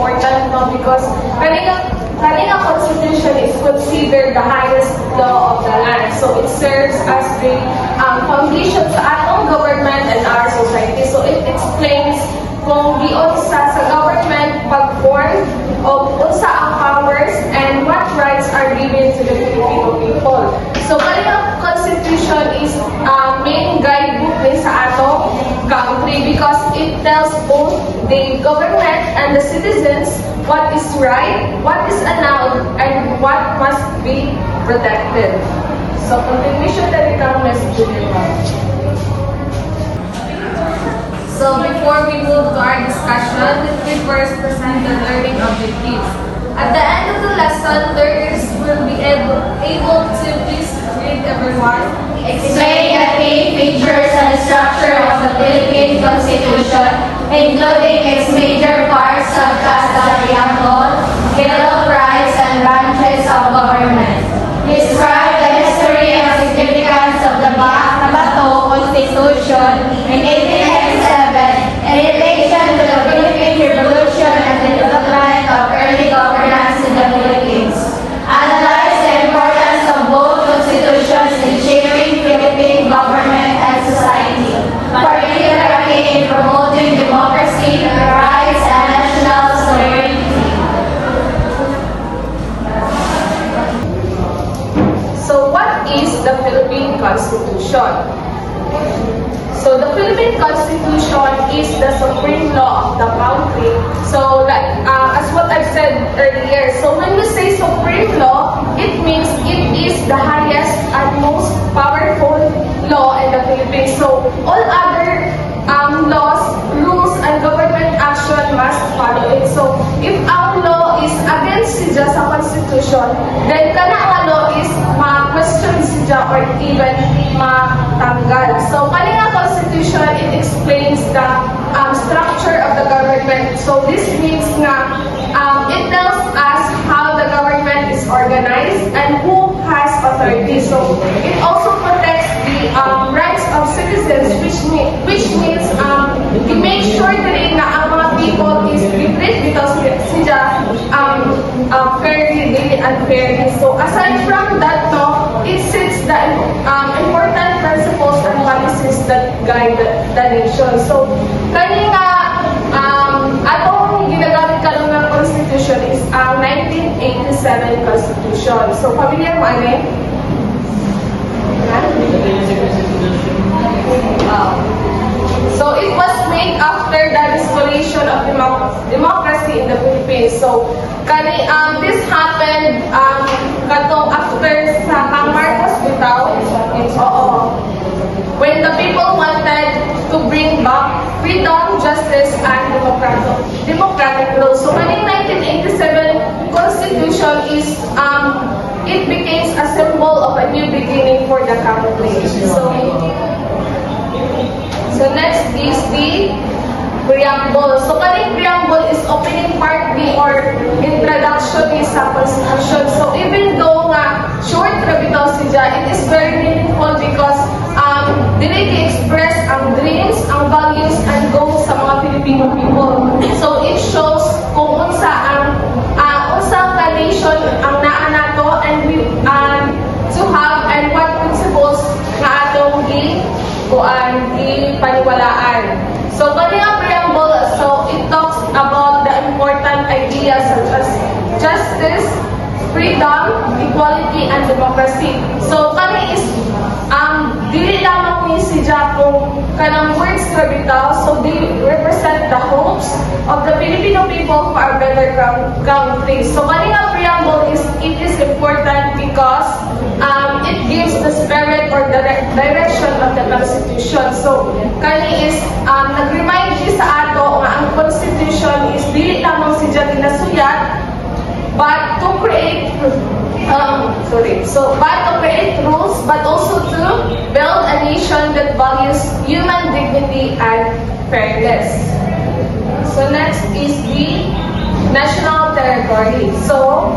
important no because Kanina Constitution is considered the highest law of the land. So it serves as the foundation sa atong government and our society. So it explains kung giun sa government pag-form of unsa ang powers and what rights are given to the Filipino people. So kanina Constitution is main guidebook din sa atong country because it tells both the government and the citizens what is right, what is allowed, and what must be protected. So, continuation na rin ang message nila. So, before we move to our discussion, let me first present the learning objectives. At the end of the lesson, learners will be able to please read everyone. Explain the key features and structure of the Philippine Constitution, including its major parts such as the preamble, Bill of Rights, and branches of government. Describe the history and significance of the Bato Constitution in 1897 in relation to the Philippine Revolution and the development of early governance in the Philippines. Analyze the importance of both constitutions in shaping Philippine government and society, particularly in promoting democracy, rights, and national sovereignty. So, what is the Philippine Constitution? So, the Philippine Constitution is the supreme law of the country. So, like as what I've said earlier, so when we say supreme law, it means it is the highest and most powerful law in the Philippines. So, all other laws, rules, and government action must follow it. So, if our law is against siya sa Constitution, then kana ang law is ma-question siya or even matanggal. So, kanina Constitution, it explains the structure of the government. So, this means nga, it tells us how the government is organized and who has authority. So, it also protects the rights of citizens, which means it makes sure rin na ang mga people is treated because sila fairly, really unfairly. So, aside from that, no, it sets the important principles and policies that guide the nation. So, kanina, atong ginagamit ka lang ng Constitution is ang 1987 Constitution. So, familiar mo, ano So, it was made after the restoration of democracy in the Philippines. So, this happened katong after sa Kang Marcos bitaw. When the people wanted to bring back freedom, justice, and democratic rule. So, when in 1987 Constitution is it became a symbol of a new beginning for the country. So next is the preamble. So kaning preamble is opening part B or introduction ni sa Constitution. So even though nga short ra bitaw siya, it is very meaningful because dili gi-express ang dreams, ang values, and goals sa mga Filipino people. So it shows kung unsa ang ka nation ang naa nato and we to have and what principles nga atong ipaniwalaan. So, kanina preamble, so it talks about the important ideas such as justice, freedom, equality, and democracy. So, kani is dili lamang ni si kung kanang words na bitaw, so they represent the hopes of the Filipino people for a better country. So, kanina preamble is, it is important because it gives the spirit or the direction of the Constitution. So, kani is, nag-remind siya sa ato nga ang Constitution is dili lamang si ginasuyat, but to create rules, but also to build a nation that values human dignity and fairness. So next is the national territory. So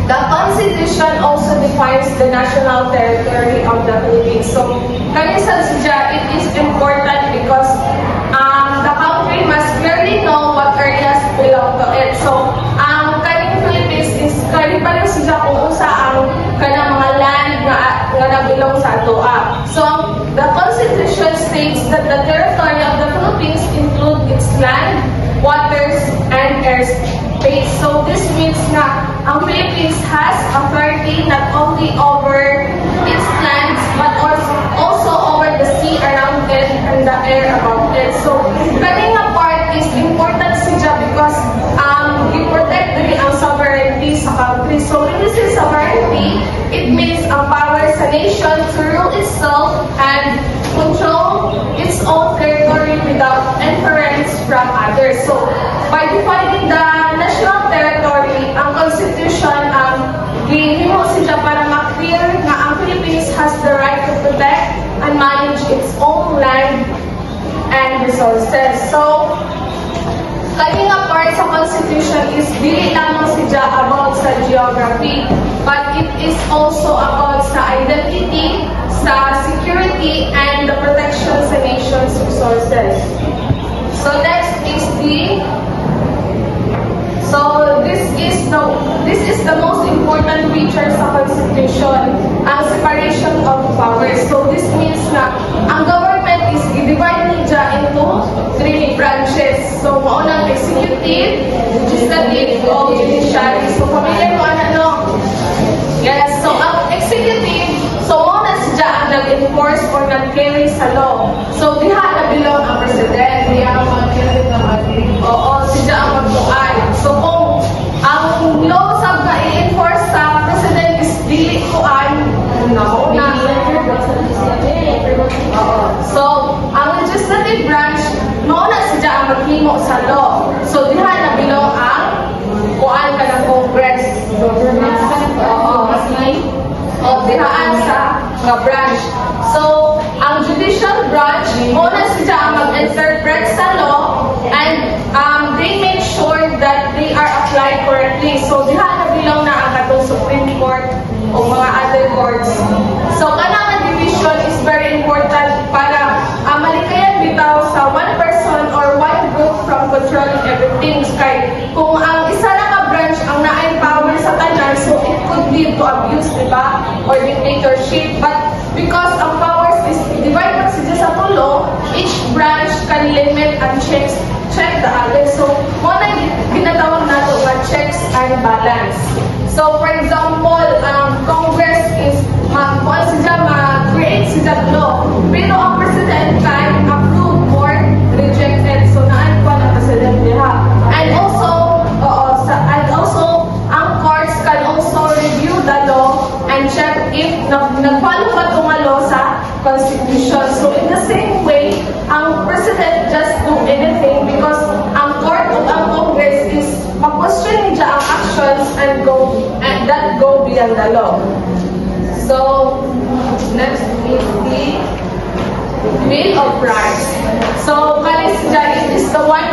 the Constitution also defines the national territory of the Philippines. So kanisa siya, it is important because the country must clearly know what areas belong to it. that the territory of the Philippines include its land, waters, and airspace. So this means na ang Philippines has authority not only over its lands but also over the sea around it and the air about it. So kaning nga part is important siya because i-protect din ang sovereignty sa country. So when we say sovereignty, it means ang power sa nation to rule itself and control its own territory without interference from others. So by defining the national territory, ang constitution gihimo siya para ma-clear na ang Philippines has the right to protect and manage its own land and resources. So kani nga part sa constitution is dili lamang siya about sa geography, but it is also about sa identity, sa security, and the protection sa nation's resources. So next is this is the most important feature sa constitution, ang separation of powers. So this means na ang government is i-divide niya into 3 branches. So maunang executive, legislative, o judiciary. So familiar mo ano? Yes, so ang executive, so mauna siya ang nag-enforce or nag-carry sa law. So diha na bilong ang president, diha ang mag-carry ng ating. Oo, siya ang magtuan. So kung ang law sa i-enforce sa president is dili kuan, so ang legislative branch, mauna siya ang maghimo sa law. So diha na bilong ang kuan ka ng Congress. O dihaan sa branch. So, ang judicial branch, una siya ang mag-interpret sa law and they make sure that they are applied correctly. So, dihaan na bilong na ang katong Supreme Court o mga other courts. So, kanang division is very important para malikayan bitaw sa one person or one group from controlling everything. Kaya kung ang isa lang ka branch ang naay power sa tanan, so it could lead to abuse, diba? Or dictatorship. But because ang powers is divided sa tulo, each branch can limit and check the other. So, muna ginatawag nato nga checks and balance. So, for example, Congress is mag-create siya law. Pero ang President can approve or reject it. So, naan pa ng President diha. And also, ang courts can also review the law and check if nag-follow ba itong law sa Constitution. So, in the same way, ang President just do anything because ang court o ang Congress is mag-question niya ang actions and that go beyond the law. So, next is the Bill of Rights. So, it is the one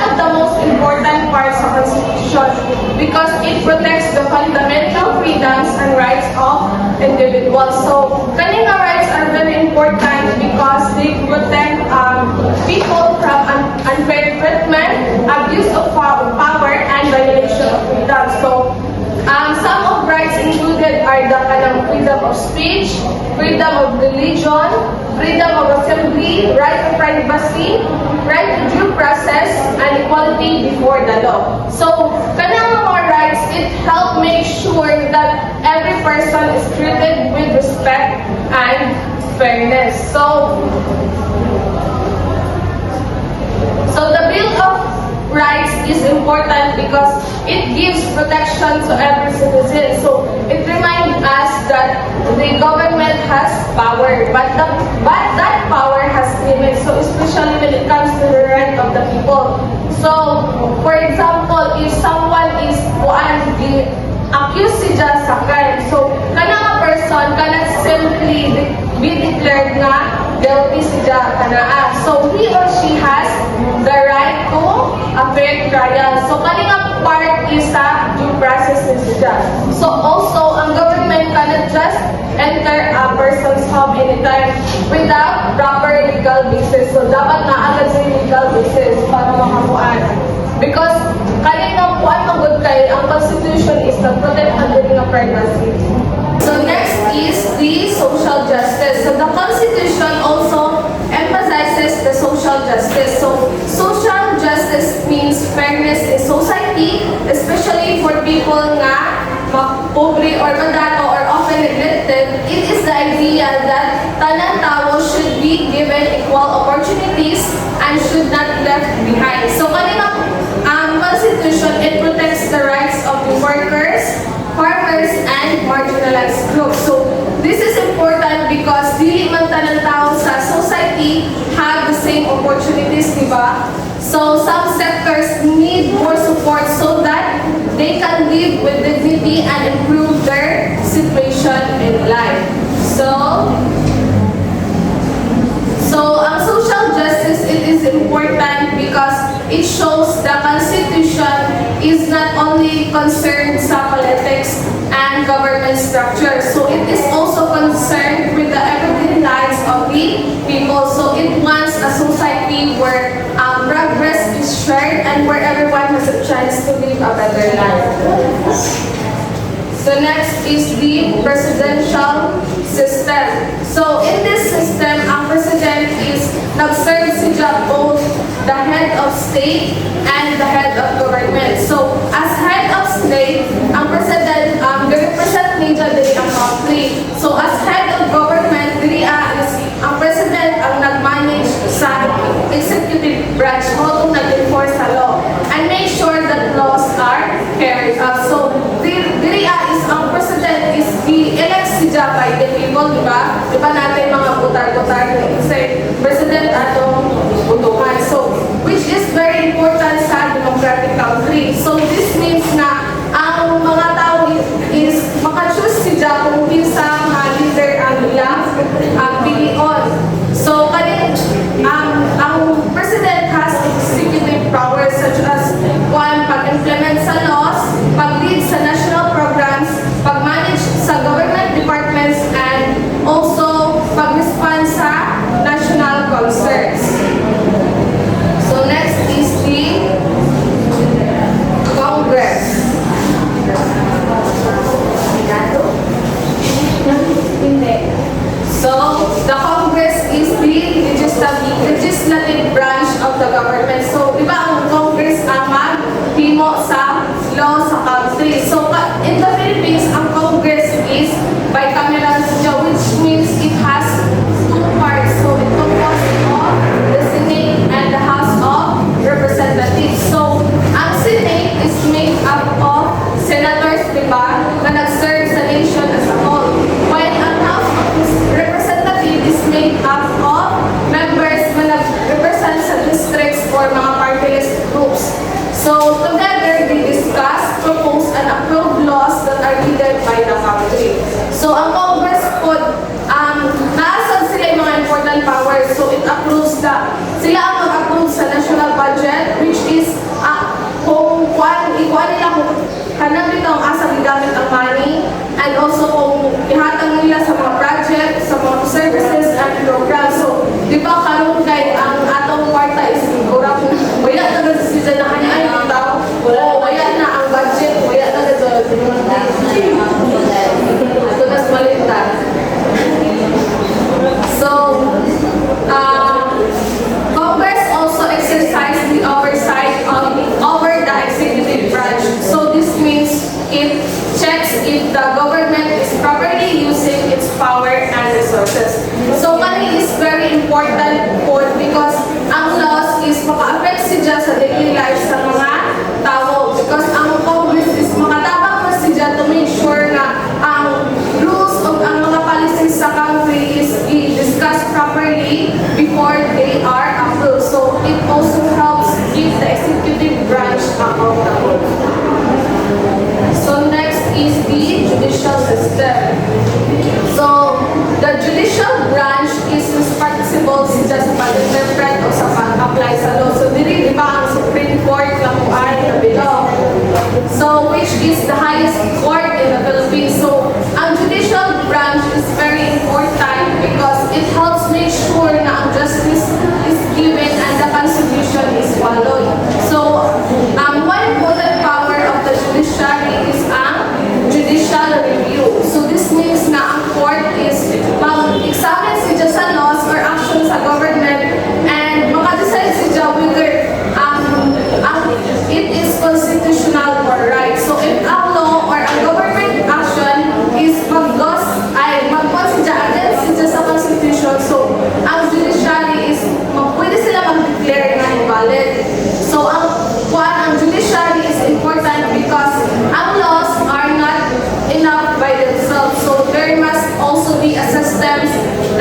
of the most important parts of the Constitution because it protects the fundamental freedoms and rights of individuals. So, kanina rights are very important because they protect people from unfair treatment, abuse of power, and violation of freedom. So, some of rights included are the freedom of speech, freedom of religion, freedom of assembly, right to privacy, right to due process, and equality before the law. So, kanang mga rights, it help make sure that every person is treated with respect and fairness. So the Bill of Rights is important because it gives protection to every citizen. So it reminds us that the government has power, but that power has limits. So especially when it comes to the right of the people. So for example, if someone is accused siya sa crime, so kanang person cannot simply be declared nga guilty siya kanaa. So he or she has the right to a fair trial. So kaninga part is sa due process siya. So also ang government cannot just enter a person's home anytime without proper legal basis. So dapat naagad sa legal basis para makakuan. Because kaninga kuan magud kay ang constitution is to protect ang privacy. So next is the social justice. So the Constitution also justice. So, social justice means fairness in society, especially for people nga pobre or mandato or often neglected. It is the idea that tanang tao should be given equal opportunities and should not left behind. So, kaninang constitution, it protects the rights of the workers, farmers, and marginalized groups. So, this is important because dili man tanang tao sa society have the same opportunities, di ba? So, some sectors need more support so that they can live with dignity and improve their situation in life. So ang social justice, it is important because it shows the Constitution is not only concerned sa politics and government structure. So it is also concerned with the everyday lives of the people. So it wants a society where progress is shared and where everyone has a chance to live a better life. So next is the presidential system. So in this system, ang president is nag-serve siya both the head of state and the head of government. So as head of state, ang president represent niya diri ang country. So as head of government, diri is ang president ang nag-manage sa executive branch how to nag-enforce sa law and make sure that laws are carried out. So diri is ang president is elect siya by the people, di ba? Di ba natin mga butar-butar say president atong butuhan. So which is very important sa democratic country. So this means na ang mga tao is maka-choose siya kung kinsa mga leader ang ilang pilion. So ang president has executive powers such as pag-implement sa laws, pag-lead sa national programs, pag-manage sa government departments, and also pag-respond sa national concerns. So next is the Congress. So the Congress is the legislative branch of the government. So di ba ang Congress ang maghimo sa law sa country. So in the Philippines, ang Congress is bicameral siya, which means it has two parts. So it composed of the Senate and the House of Representatives. So ang Senate is made up of senators, di ba, na nag-serve sa nation as a whole. While ang House of Representatives is made up of members na nag-represent sa districts or mga party-list groups. So together, they discuss, propose, and approve laws that are needed by the country. So ang Congress po, naasad sila yung mga important powers. So it approves sila ang mag-approve sa national budget, which is kung ikuha nila kung kanang dito ang asa gigamit ang money, and also kung ihatang nila sa mga project, sa mga services and programs. So di ba karon kay ang atong kwarta is kurang wala na sa season na kanya ay tao. Wala na ang budget, wala na sa ito nas malitan. So Congress also exercise the oversight over the executive branch. So this means it checks if the government is properly using its power and resources. So kani is very important po because ang laws is maka-affect siya sa daily life sa mga tao. Because ang Congress is makatabang na siya to make sure na ang rules of ang mga policies sa country is i-discuss properly before they are approved. So it also helps keep the executive branch accountable. So next is the judicial system. So the judicial branch is responsible sa pag-interpret o sa pag-apply sa law. So dili di ba ang Supreme Court lang po ay nabilong. So which is the highest court in the Philippines. So ang judicial branch is very important because it helps make sure na ang justice is given and the Constitution is followed. So one important power of the judiciary is ang judicial review. So this means na ang court is mag-examine siya sa laws or actions sa government and makadecide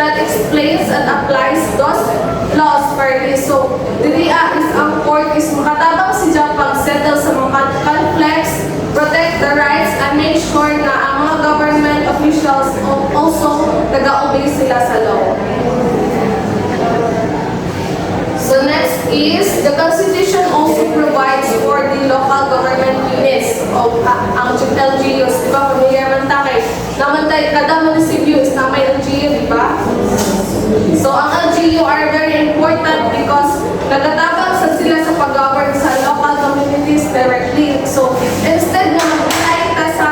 that explains and applies those laws fairly. So, diri is ang court is makatabang siya pag-settle sa mga conflicts, protect the rights, and make sure na ang mga government officials also nag-obey sila sa law. So next is, the Constitution also provides for the local government units of ang LGUs. Di ba, familiar man tayo? Naman tayo, kada munisipyo is na may LGU, di ba? So ang LGU are very important because nagatabang sa sila sa pag-govern sa local communities directly. So instead na mag-apply ka sa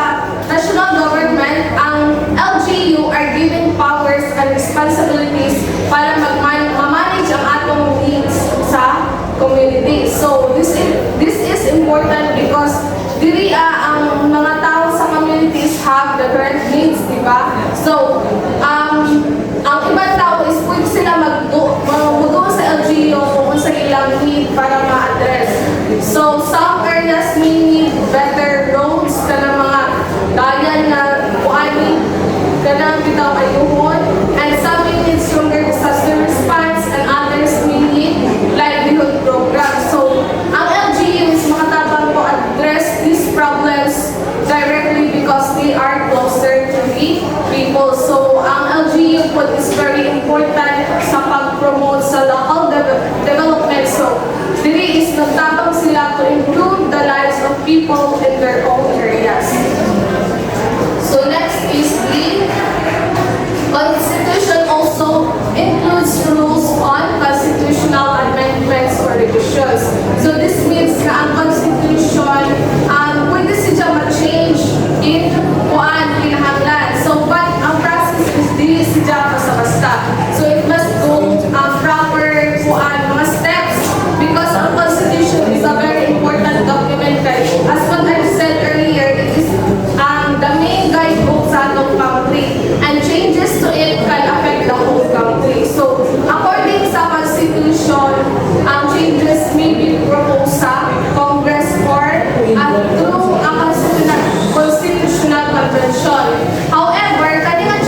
national government, ang LGU are given powers and responsibilities para mag-manage ang atong needs sa community. So this is important because diri ang mga tao sa communities have the current needs, di ba? So ang ibang tao is pwede sila mag-go sa LGU kung sa ilang need para ma-address. So some areas may need better roads ka ng mga dayan na kuani ka ng bitaw ayuhon, and some may need stronger disaster response, and others may need livelihood programs. So ang LGU is makatabang to address these problems directly because they are closer to the people. So ang LGU po is very important sa pag-promote sa local development. So diri is nagtabang sila to improve the lives of people in their own areas. So next is the Constitution also includes rules on constitutional amendments or revisions. So this means na ang Constitution, pwede siya ma-change in kuan kinahanglan. So but ang process is dili siya basta-basta. So it must go proper kuan mga steps because ang Constitution is a very important document. As what I said earlier, it is the main guidebook sa atong country, and changes to it can affect the whole country. So according sa Constitution, ang changes may be proposed sa Congress or through ang Constitutional Convention. However, kaninga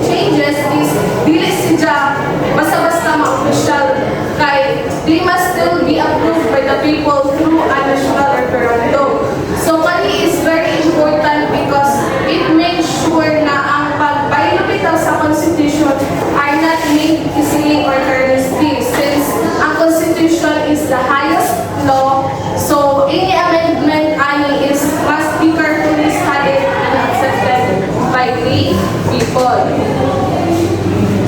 changes is dili siya basta-basta ma-official kay they must still be approved by the people through a national referendum. So kani is very important because it makes sure na ang pagbailubitaw sa Constitution are not made easily or carelessly, since ang Constitution is the highest law. So any amendment ani is must be carefully studied and accepted by the people.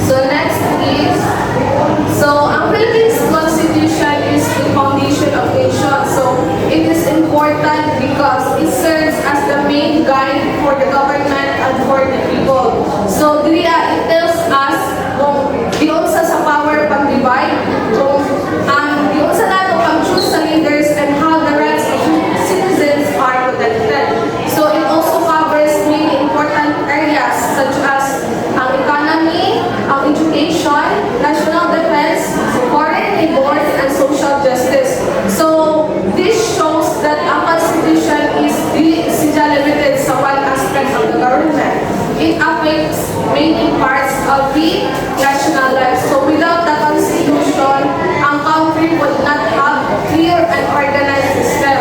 So next is, so ang Philippines Constitution is the foundation of nation. So it is important because it serves as the main guide for the government and for the people. So diri it tells us kung diunsa sa power pag-divide, kung diunsa nato pag-choose sa leaders, and how the rights of citizens are protected. So it also covers many important areas such as ang economy, ang education, national defense, foreign labor, and social justice. So this shows that ang Constitution is limited sa one aspect of the government. It affects many parts of the national life. So without the Constitution, ang country would not have clear and organized system.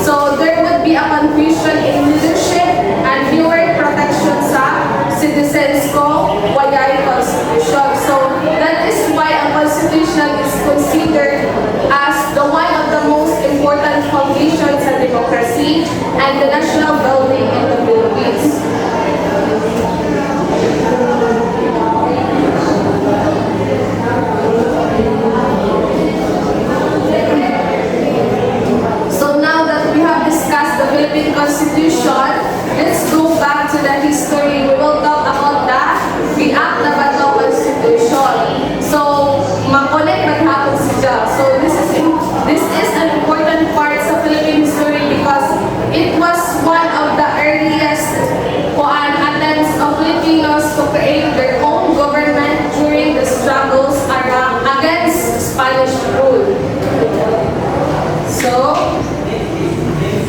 So there would be a confusion in leadership and fewer protection sa citizens ko wayay Constitution. So that is why ang Constitution is considered as the one of the most important foundations sa democracy and the national building in the Philippines. So now that we have discussed the Philippine Constitution, let's go back to the history. We will talk about the Act na Bato Constitution. So, makulit maghapon siya. So this is an important part sa Philippine history because it was one of the earliest attempts of Filipinos to create their own government during the struggles against Spanish rule. So,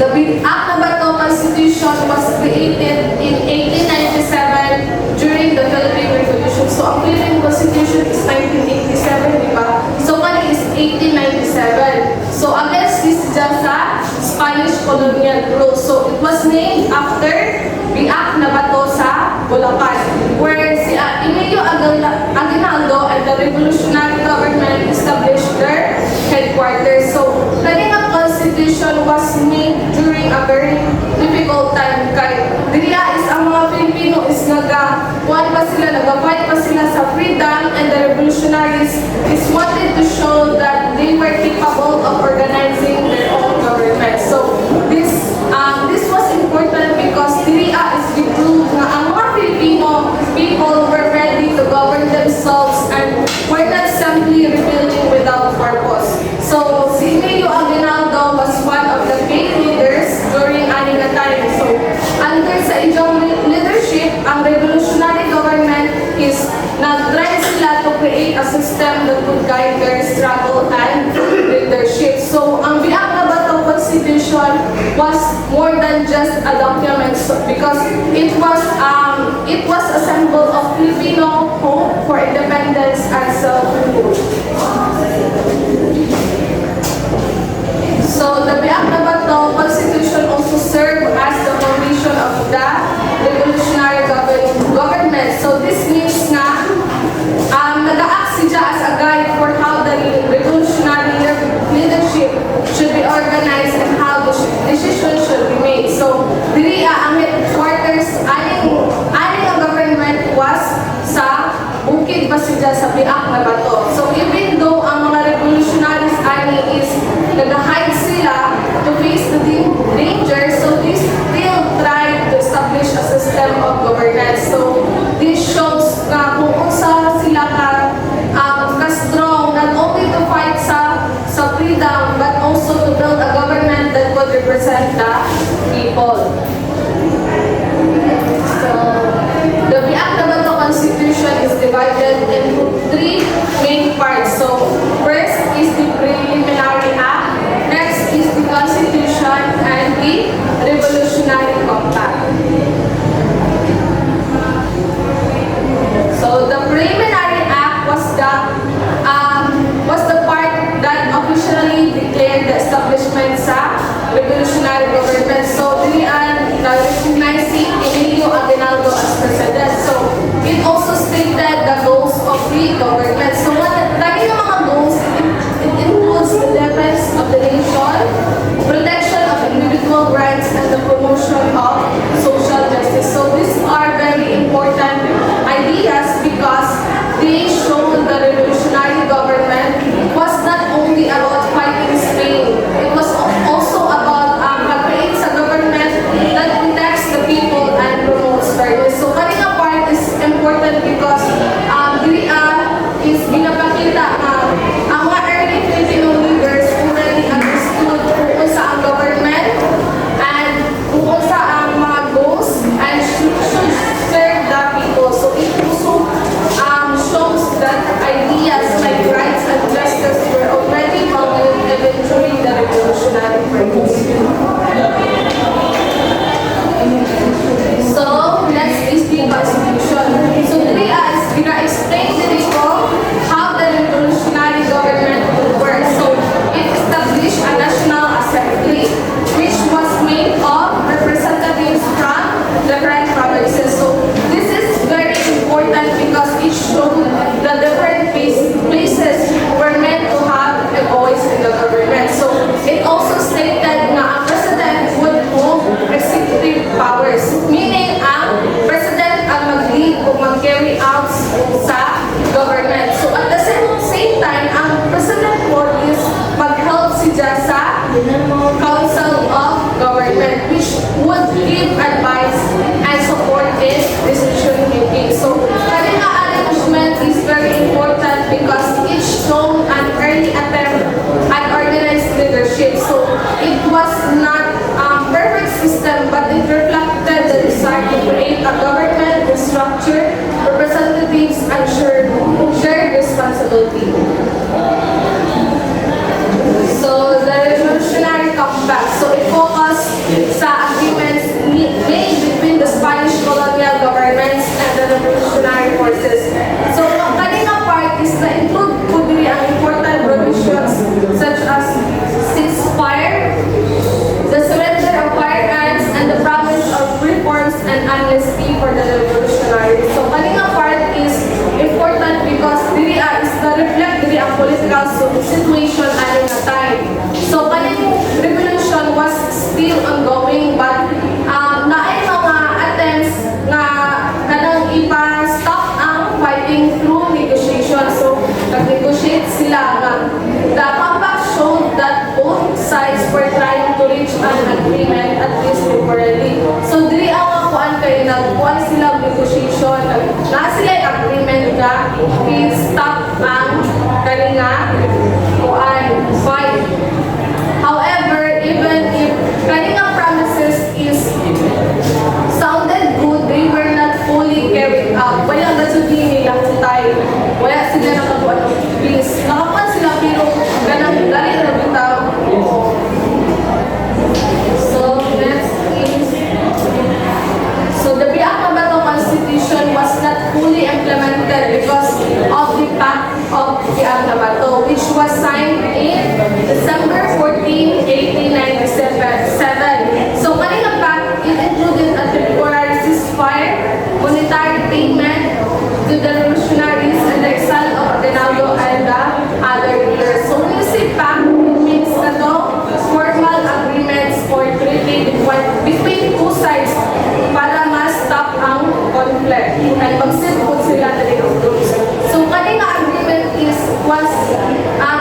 the Act na Bato Constitution was created in 1897 during the Philippine Revolution. So, ang Philippine Constitution is 1987, di ba? So, kani is 1897. So, against this dyan sa Spanish colonial rule. So, it was named after the act na bato sa Bulacan, where si Emilio Aguinaldo and the revolutionary government established their headquarters. So, kanina constitution was made during a very difficult time kay diliya is ang mga Pilipino is nag-fight pa sila sa freedom, and the revolutionaries is wanted to show that they were capable of organizing their own government. So this was important because diliya is the proof na ang mga Filipino people were ready to govern themselves and were not simply rebelling without purpose. So si Emilio Aguinaldo was one of the main leaders during aning na time. So under sa iyong leadership, ang revolutionary government is nag-try sila to create a system that would guide their struggle and leadership. So ang Biak na Bato Constitution was more than just a document because it was a symbol of Filipino hope for independence and self-rule. So the Biak na Bato Constitution also served as the foundation of the revolutionary government. So this means na nag-a-act siya as a guide for how the revolutionary leadership should be organized and how the decisions should be made. So diri ang headquarters aning ang government was sa bukid pa siya sa Biak na Bato. So even though ang mga revolutionaries ani is nag-hide sila to face the danger, so they still tried to establish a system of governance. So this shows na kung unsa sila ka-strong not only to fight sa freedom but also to build a government that would represent the people. So the Biak na Bato Constitution is divided into three main parts. So first is the preliminary act, next is the Constitution, and the Revolutionary Compact. So the preliminary act was the part that officially declared the establishment sa revolutionary government. So dilian na-recognize si Emilio Aguinaldo as president. So it also stated the goals of the government. So lagi ng mga goals, it includes the defense of the nation, protection of individual rights, and the promotion of social justice. So these are very important ideas because they show the revolutionary government was not only about fighting Spain, it was also about creating a government that protects the people and promotes fairness. So kanina part is important because is ginapakita ang mga early Filipino leaders already understood kung sa ang government and kung sa ang mga goals and should serve the people. So it also shows that ideas like rights and justice were already valued even during the revolutionary period. So next is the Constitution. So today is gina-explain dito how the revolutionary government will work. So it established a National Assembly which was made of representatives from different provinces. So this is very important because it showed the different places were meant to have a voice in the government. So it also stated na ang president would hold executive powers, meaning ang president ang mag-lead o mag-carry out sa government. So at the same time, ang president would is mag-help siya sa Council of Government which would give advice and support in decision making. So kanina arrangement is very important because it showed an early attempt at organized leadership. So it was not a perfect system but it reflected the were trying to reach an agreement at least temporarily. So diri ang kuan kay nagkuan sila negotiation, na sila yung agreement nga i-stop ang kaninga kuan fight. However, even if kaninga promises is sounded good, they were not fully carried out. Wala nga sudin nila hutay. Wala sila nakakuha ng peace. Nakakuha sila pero ganang dali na bitaw. So, next is, so the Biak Bato Constitution was not fully implemented because of the Pact of Biak Bato, which was signed in December 14, 1897. So, kanina pact, it included a temporary ceasefire, monetary payment to the revolutionaries and the exile of Aguinaldo and the other leaders. So, when you say pact, it means formal agreements or treaty between two sides para ma-stop ang conflict and mag-sit-put sila na rin. So, kanina agreement was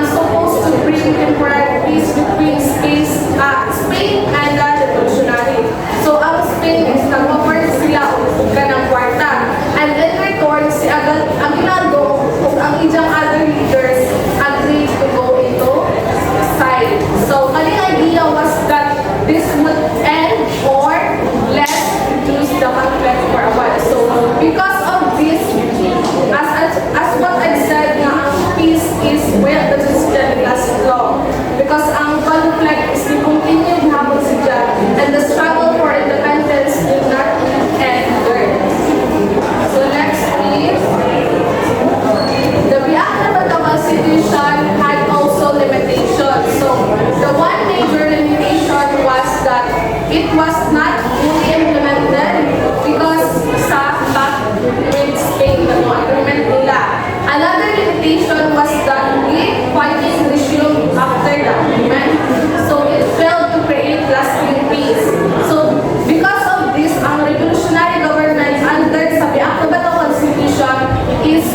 supposed to bring temporary peace between Spain and the revolutionary. So, ang Spain is nag-offer sila ka ng kwarta. And in return, si Aguinaldo ug ang ijang other leaders agreed to go into side. So, the idea was that this would end or let reduce the conflict for a while. So, because of this, as what I said, nga ang peace is well, the system lasts long. Because ang conflict is the continued habang siya and the struggle for independence did not end there. So, next is, the Biak Bato Constitution had also limitations. So, the one major limitation was that it was not fully implemented because sa pact with Spain, the agreement nila. Another limitation was that the fighting resumed after the agreement, so it failed to create lasting peace. So, because of this, ang revolutionary government under sa Biak Bato Constitution is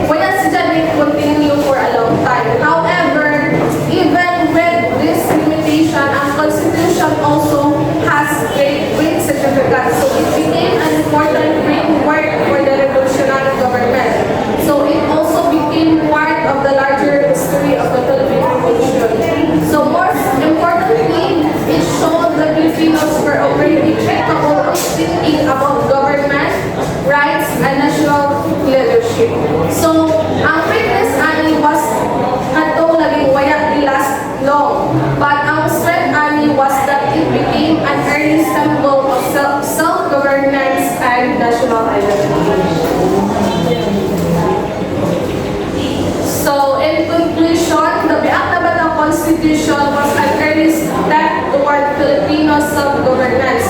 wala sila continue for a long time. However, even with this limitation, ang Constitution also has great significance. So it became an important framework for the revolutionary government. So it also became part of the larger history of the Philippine Revolution. So most importantly, it showed the Filipinos were already capable of thinking about government, rights, and national leadership. So, ang fitness ani was ato naging waya last long. But ang strength ani was that it became an early symbol of self-governance and national identity. So, in conclusion, the Biak Bato Constitution was an early step toward Filipino self-governance.